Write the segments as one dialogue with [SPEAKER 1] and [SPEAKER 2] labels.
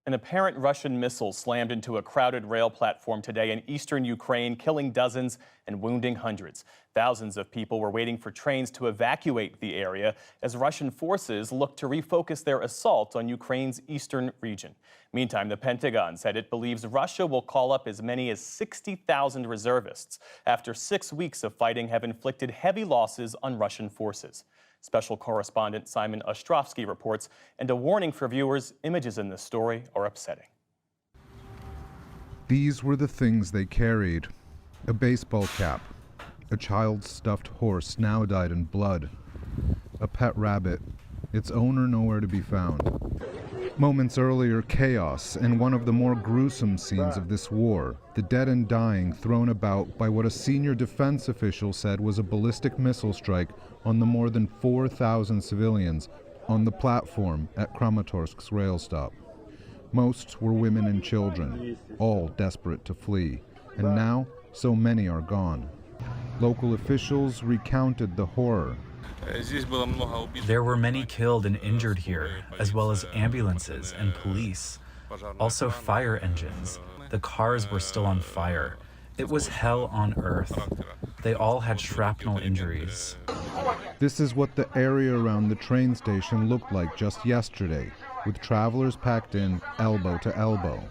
[SPEAKER 1] An apparent Russian missile slammed into a crowded rail platform today in eastern Ukraine, killing dozens and wounding hundreds. Thousands of people were waiting for trains to evacuate the area as Russian forces look to refocus their assault on Ukraine's eastern region. Meantime, the Pentagon said it believes Russia will call up as many as 60,000 reservists after 6 weeks of fighting have inflicted heavy losses on Russian forces. Special correspondent Simon Ostrovsky reports, and a warning for viewers, images in this story are upsetting.
[SPEAKER 2] These were the things they carried. A baseball cap, a child's stuffed horse now dyed in blood, a pet rabbit, its owner nowhere to be found. Moments earlier, chaos and one of the more gruesome scenes of this war, the dead and dying thrown about by what a senior defense official said was a ballistic missile strike on the more than 4,000 civilians on the platform at Kramatorsk's rail stop. Most were women and children, all desperate to flee, and now so many are gone. Local officials recounted the horror.
[SPEAKER 3] There were many killed and injured here, as well as ambulances and police. Also fire engines. The cars were still on fire. It was hell on earth. They all had shrapnel injuries.
[SPEAKER 2] This is what the area around the train station looked like just yesterday, with travelers packed in elbow to elbow.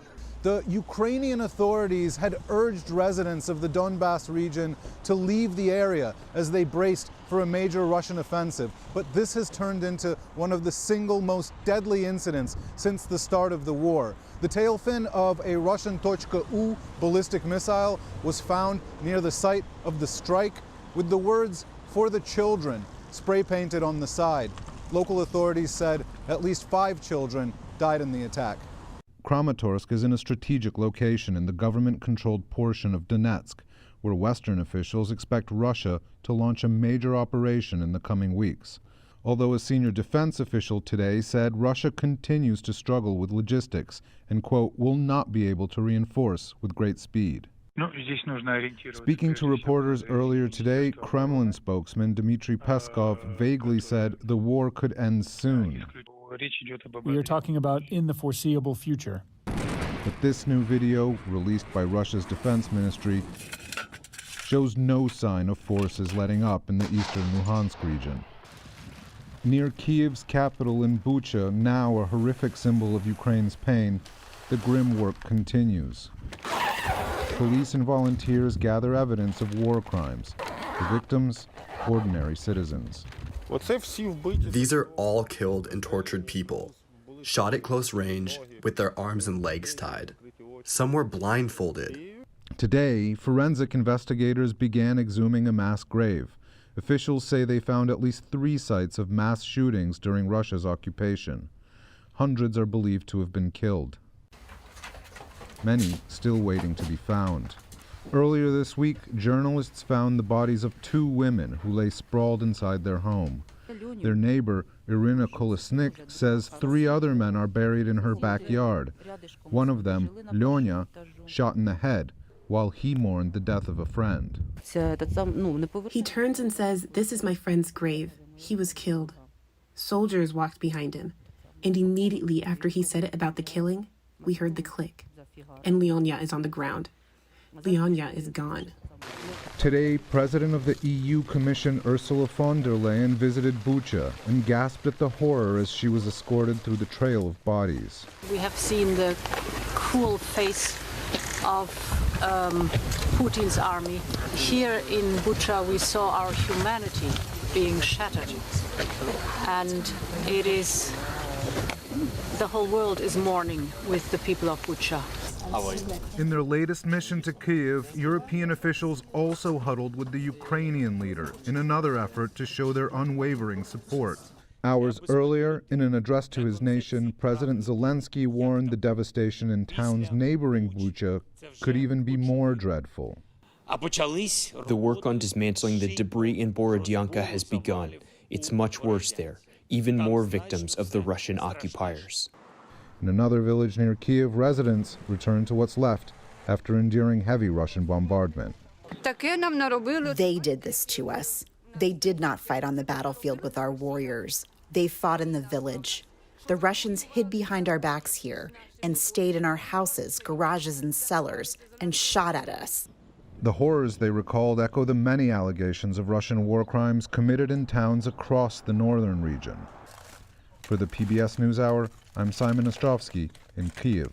[SPEAKER 4] The Ukrainian authorities had urged residents of the Donbas region to leave the area as they braced for a major Russian offensive. But this has turned into one of the single most deadly incidents since the start of the war. The tail fin of a Russian .U ballistic missile was found near the site of the strike with the words "For the children" spray painted on the side. Local authorities said at least 5 children died in the attack.
[SPEAKER 2] Kramatorsk is in a strategic location in the government-controlled portion of Donetsk, where Western officials expect Russia to launch a major operation in the coming weeks. Although a senior defense official today said Russia continues to struggle with logistics and, quote, will not be able to reinforce with great speed. Speaking to reporters earlier today, Kremlin spokesman Dmitry Peskov vaguely said the war could end soon.
[SPEAKER 5] We are talking about in the foreseeable future.
[SPEAKER 2] But this new video, released by Russia's defense ministry, shows no sign of forces letting up in the eastern Luhansk region. Near Kiev's capital in Bucha, now a horrific symbol of Ukraine's pain, the grim work continues. Police and volunteers gather evidence of war crimes. The victims, ordinary citizens.
[SPEAKER 6] These are all killed and tortured people, shot at close range with their arms and legs tied. Some were blindfolded.
[SPEAKER 2] Today, forensic investigators began exhuming a mass grave. Officials say they found at least 3 sites of mass shootings during Russia's occupation. Hundreds are believed to have been killed. Many still waiting to be found. Earlier this week, journalists found the bodies of 2 women who lay sprawled inside their home. Their neighbor, Irina Kolesnik, says 3 other men are buried in her backyard. One of them, Lyonya, shot in the head while he mourned the death of a friend.
[SPEAKER 7] He turns and says, "This is my friend's grave. He was killed." Soldiers walked behind him, and immediately after he said it about the killing, we heard the click, and Lyonya is on the ground. Lyonya is gone.
[SPEAKER 2] Today, President of the EU Commission Ursula von der Leyen visited Bucha and gasped at the horror as she was escorted through the trail of bodies.
[SPEAKER 8] We have seen the cruel face of Putin's army. Here in Bucha, we saw our humanity being shattered. And it is, the whole world is mourning with the people of Bucha.
[SPEAKER 2] In their latest mission to Kyiv, European officials also huddled with the Ukrainian leader in another effort to show their unwavering support. Hours earlier, in an address to his nation, President Zelensky warned the devastation in towns neighboring Bucha could even be more dreadful.
[SPEAKER 9] The work on dismantling the debris in Borodyanka has begun. It's much worse there, even more victims of the Russian occupiers.
[SPEAKER 2] In another village near Kyiv, residents returned to what's left after enduring heavy Russian bombardment.
[SPEAKER 10] They did this to us. They did not fight on the battlefield with our warriors. They fought in the village. The Russians hid behind our backs here and stayed in our houses, garages, and cellars and shot at us.
[SPEAKER 2] The horrors they recalled echo the many allegations of Russian war crimes committed in towns across the northern region. For the PBS NewsHour, I'm Simon Ostrovsky in Kyiv.